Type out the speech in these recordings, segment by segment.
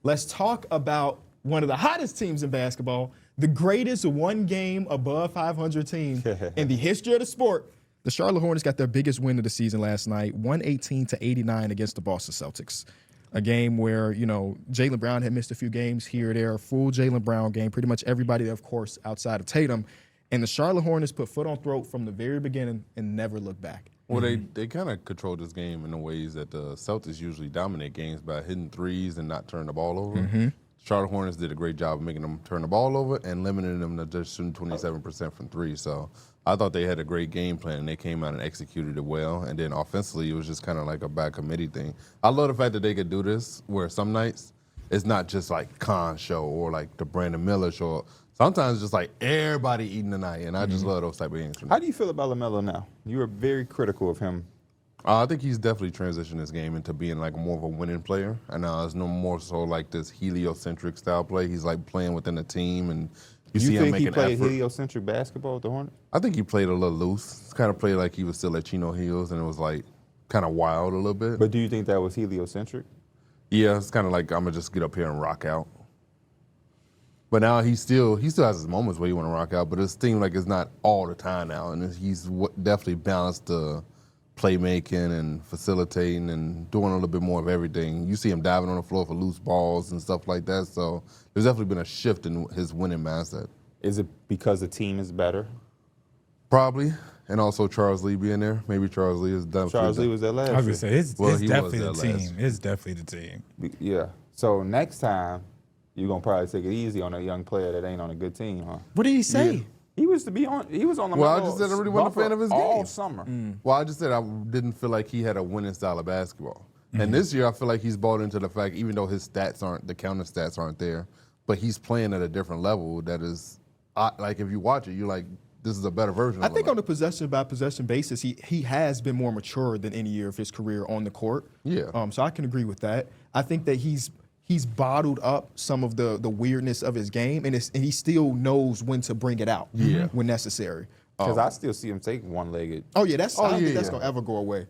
let's talk about one of the hottest teams in basketball, the greatest one game above 500 team in the history of the sport. The Charlotte Hornets got their biggest win of the season last night, 118-89 against the Boston Celtics. A game where, Jaylen Brown had missed a few games here or there, full Jaylen Brown game, pretty much everybody, of course, outside of Tatum. And the Charlotte Hornets put foot on throat from the very beginning and never looked back. Well, they kind of control this game in the ways that the Celtics usually dominate games by hitting threes and not turning the ball over. Charlotte Hornets did a great job of making them turn the ball over and limiting them to just shooting 27% from three. So I thought they had a great game plan, and they came out and executed it well. And then offensively, it was just kind of like a bad committee thing. I love the fact that they could do this where some nights it's not just like Khan's show or like the Brandon Miller show. Sometimes it's just like everybody eating tonight, and I just love those type of games. How do you feel about LaMelo now? You were very critical of him. I think he's definitely transitioned his game into being like more of a winning player. And now it's no more so like this heliocentric style play. He's like playing within a team, and you see him making effort. You think he played heliocentric basketball with the Hornets? I think he played a little loose. It's kind of played like he was still at Chino Hills, and it was like kind of wild a little bit. But do you think that was heliocentric? Yeah, it's kind of like I'm gonna just get up here and rock out. But now he still has his moments where you want to rock out, but it seems like it's not all the time now, and he's definitely balanced the playmaking and facilitating and doing a little bit more of everything. You see him diving on the floor for loose balls and stuff like that. So there's definitely been a shift in his winning mindset. Is it because the team is better? Probably. And also Charles Lee being there. Maybe Charles Lee is definitely. Charles Lee was there last year. I was going to say, it's definitely the last team. It's definitely the team. Yeah. So next time, you're going to probably take it easy on a young player that ain't on a good team, huh? What did he say? Yeah. He was on the Well, I just said I really wasn't a fan of his game all summer. Well, I just said I didn't feel like he had a winning style of basketball. And this year I feel like he's bought into the fact, even though his stats aren't, the counter stats aren't there, but he's playing at a different level that is, like if you watch it, you're like, this is a better version of it. I think on a possession-by-possession basis, he has been more mature than any year of his career on the court. Yeah. So I can agree with that. I think that he's bottled up some of the weirdness of his game, and he still knows when to bring it out when necessary. Because I still see him take one-legged. Oh, yeah, I don't think that's going to ever go away.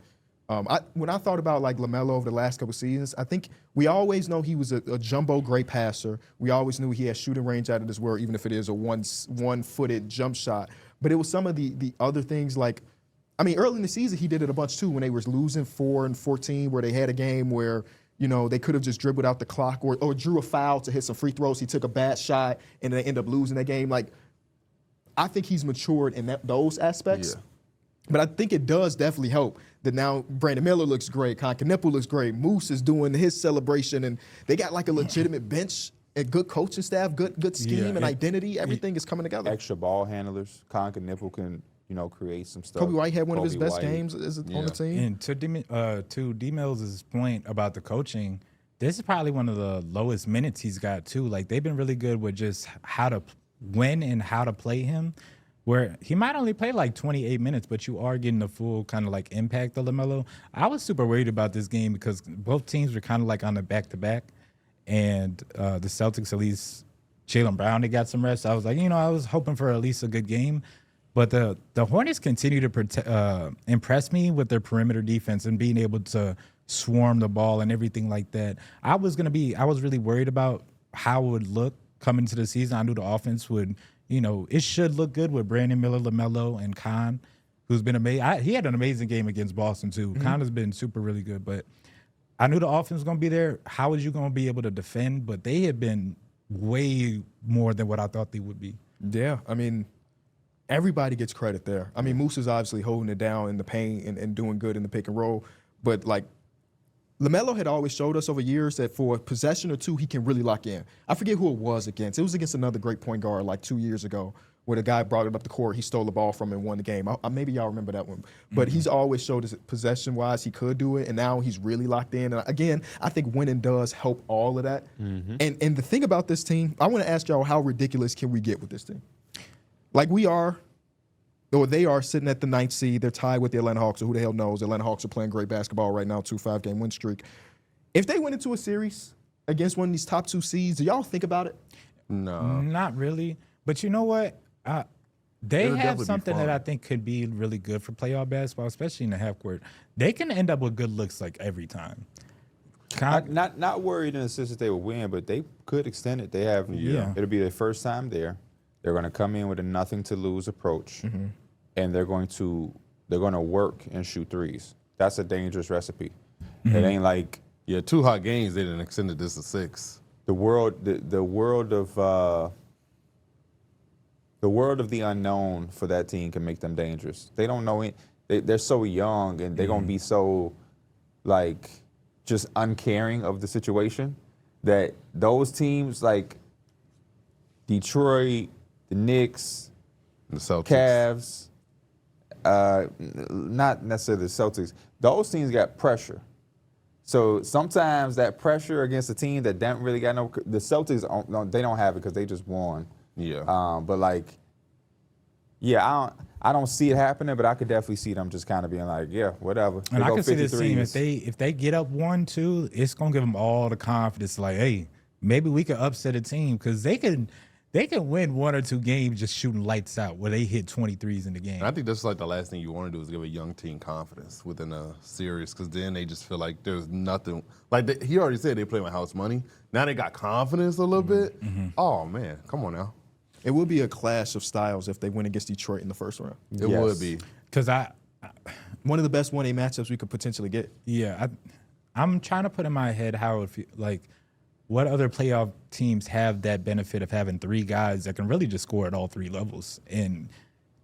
When I thought about like LaMelo over the last couple seasons, I think we always know he was a jumbo great passer. We always knew he had shooting range out of this world, even if it is a one-footed jump shot. But it was some of the other things like, early in the season he did it a bunch too when they were losing 4-14, where they had a game where they could have just dribbled out the clock or drew a foul to hit some free throws. He took a bad shot and they end up losing that game. Like, I think he's matured in those aspects. Yeah. But I think it does definitely help that now Brandon Miller looks great, Kneppel looks great, Moose is doing his celebration, and they got like a legitimate bench and good coaching staff, good scheme and identity. Everything is coming together. Extra ball handlers. Kneppel can create some stuff. Kobe White had one of his best games on the team. And to D-Mills' point about the coaching, this is probably one of the lowest minutes he's got too. Like, they've been really good with just how to win and how to play him, where he might only play like 28 minutes, but you are getting the full kind of like impact of LaMelo. I was super worried about this game because both teams were kind of like on the back-to-back, and the Celtics, at least Jaylen Brown, they got some rest. I was like, I was hoping for at least a good game. But the Hornets continue to impress me with their perimeter defense and being able to swarm the ball and everything like that. I was really worried about how it would look coming into the season. I knew the offense would, it should look good with Brandon Miller, LaMelo, and Khan, who's been amazing. He had an amazing game against Boston too. Khan has been super really good, but I knew the offense was going to be there. How was you going to be able to defend? But they had been way more than what I thought they would be. Yeah, everybody gets credit there. Moose is obviously holding it down in the paint and doing good in the pick and roll. But, like, LaMelo had always showed us over years that for a possession or two, he can really lock in. I forget who it was against. It was against another great point guard like 2 years ago where the guy brought it up the court, he stole the ball from him and won the game. Maybe y'all remember that one. But he's always showed us possession-wise he could do it, and now he's really locked in. And, again, I think winning does help all of that. And the thing about this team, I want to ask y'all, how ridiculous can we get with this team? Like they are sitting at the 9th seed. They're tied with the Atlanta Hawks, or who the hell knows. The Atlanta Hawks are playing great basketball right now, 5-game win streak. If they went into a series against one of these top 2 seeds, do y'all think about it? No. Not really. But you know what? They have something that I think could be really good for playoff basketball, especially in the half court. They can end up with good looks like every time. Not worried in the sense that they will win, but they could extend it. They have. Yeah. It'll be their first time there. They're going to come in with a nothing to lose approach, and they're going to work and shoot threes. That's a dangerous recipe. It ain't like 2 hot games. They didn't extend this to 6. the world of the unknown for that team can make them dangerous. They don't know it. They're so young, and they're gonna be so like just uncaring of the situation that those teams like Detroit, the Knicks, The Celtics. Cavs, not necessarily the Celtics. Those teams got pressure. So sometimes that pressure against a team that don't really got the Celtics, they don't have it because they just won. Yeah. But like, I don't see it happening, but I could definitely see them just kind of being like, yeah, whatever. And I can see this team, 53s. if they get up 1-2, it's gonna give them all the confidence. Like, hey, maybe we could upset a team because they can win 1 or 2 games just shooting lights out where they hit 23s in the game. And I think that's like the last thing you want to do is give a young team confidence within a series, because then they just feel like there's nothing. Like he already said, they play with house money. Now they got confidence a little bit. Oh man, come on now. It would be a clash of styles if they win against Detroit in the first round. It would be. Because One of the best 1A matchups we could potentially get. I'm trying to put in my head how it feel, like what other playoff teams have that benefit of having 3 guys that can really just score at all 3 levels, and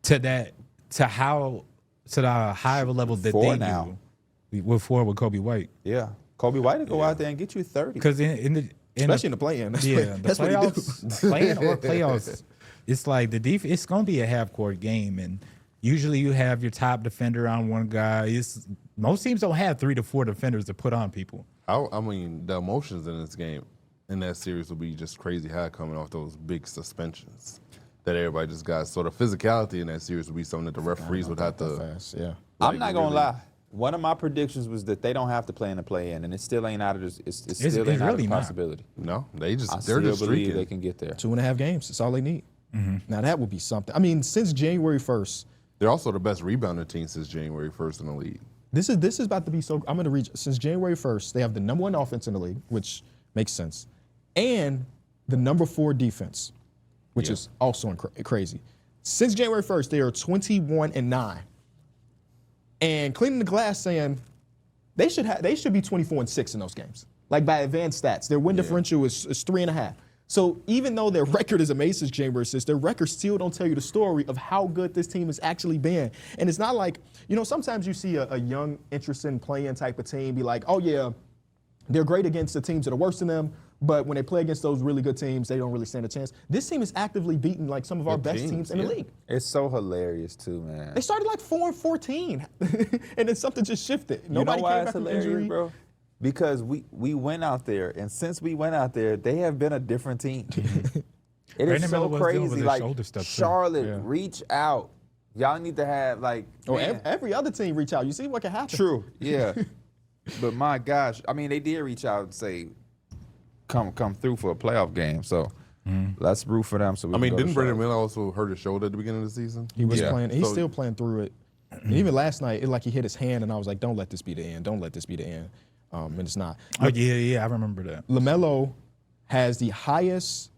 to the high of a level that 4 they now. do. With 4 with Kobe White. Yeah, Kobe White will go out there and get you 30. Because Especially in the play-in. That's the that's what he do. playoffs, playing or playoffs, it's like the defense. It's gonna be a half-court game, and usually you have your top defender on one guy. Most teams don't have 3 to 4 defenders to put on people. I mean, the emotions in this game, in that series, will be just crazy high coming off those big suspensions that everybody just got. So the physicality in that series would be something that the referees would have to. Fast, yeah. I'm not gonna lie. One of my predictions was that they don't have to play in the play-in, and it still ain't out of this. It's still ain't out of really the not. possibility. No, I they're still just believe streaking. they can get there. 2.5 games. That's all they need. Now that would be something. I mean, since January 1st, They're also the best rebounder team since January 1st in the league. this is about to be so. I'm going to read. Since January 1st, they have the number 1 offense in the league, which makes sense, and the number 4 defense, which is also crazy. Since January 1st, they are 21-9, and cleaning the glass saying they should be 24-6 in those games. Like by advanced stats, their win differential is 3.5. So even though their record is amazing since January 6th, their record still don't tell you the story of how good this team has actually been. And it's not like, sometimes you see a young, interesting play-in type of team be like, oh yeah, they're great against the teams that are worse than them, but when they play against those really good teams, they don't really stand a chance. This team is actively beating like some of our best teams in the league. It's so hilarious too, man. They started like 4-14, and then something just shifted. Nobody you know why came it's back from hilarious, injury. bro? Because we went out there, and since we went out there, they have been a different team. It is Brandon so Miller was dealing with crazy. his Like shoulder stuff, too. Charlotte, Yeah. reach out. Y'all need to have like. man. Every other team reach out. You see what can happen. True. Yeah. But my gosh, I mean, they did reach out and say, "Come through for a playoff game." So let's root for them. So we I can mean, go to didn't Brandon Charlotte. Miller also hurt his shoulder at the beginning of the season? He was Yeah. playing. He's So- still playing through it. And even last night, he hit his hand, and I was like, "Don't let this be the end. Don't let this be the end." And it's not. Oh yeah, I remember that. LaMelo has the highest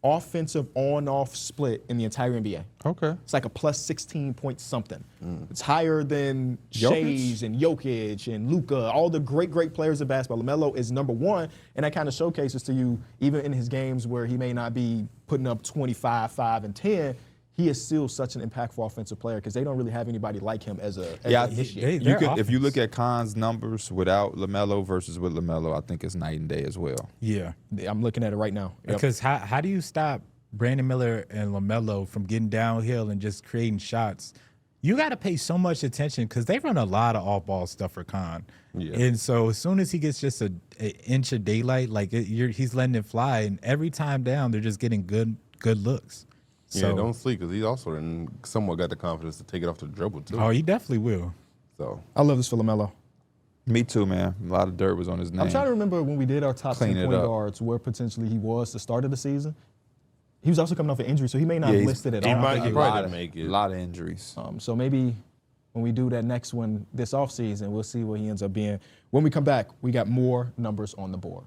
offensive on-off split in the entire NBA. Okay. It's like a plus 16 point something. It's higher than Shays and Jokic and Luka, all the great players of basketball. LaMelo is number 1, and that kind of showcases to you, even in his games where he may not be putting up 25, 5, and 10, he is still such an impactful offensive player because they don't really have anybody like him as an initiator. You could, if you look at Khan's numbers without LaMelo versus with LaMelo, I think it's night and day as well. Yeah. I'm looking at it right now. Yep. Because how do you stop Brandon Miller and LaMelo from getting downhill and just creating shots? You got to pay so much attention because they run a lot of off-ball stuff for Khan. Yeah. And so as soon as he gets just an inch of daylight, like he's letting it fly, and every time down, they're just getting good looks. Yeah, So, don't sleep, because he also somewhat got the confidence to take it off the dribble too. oh, he definitely will. So I love this for LaMelo. Me too, man. A lot of dirt was on his name. I'm trying to remember when we did our top 10 Clean it point up. guards where potentially he was the start of the season. He was also coming off an injury, so he may not Yeah, have he's- listed at he all. might- he a probably lot didn't of, make it. A lot of injuries. So maybe when we do that next one this offseason, we'll see what he ends up being. When we come back, we got more numbers on the board.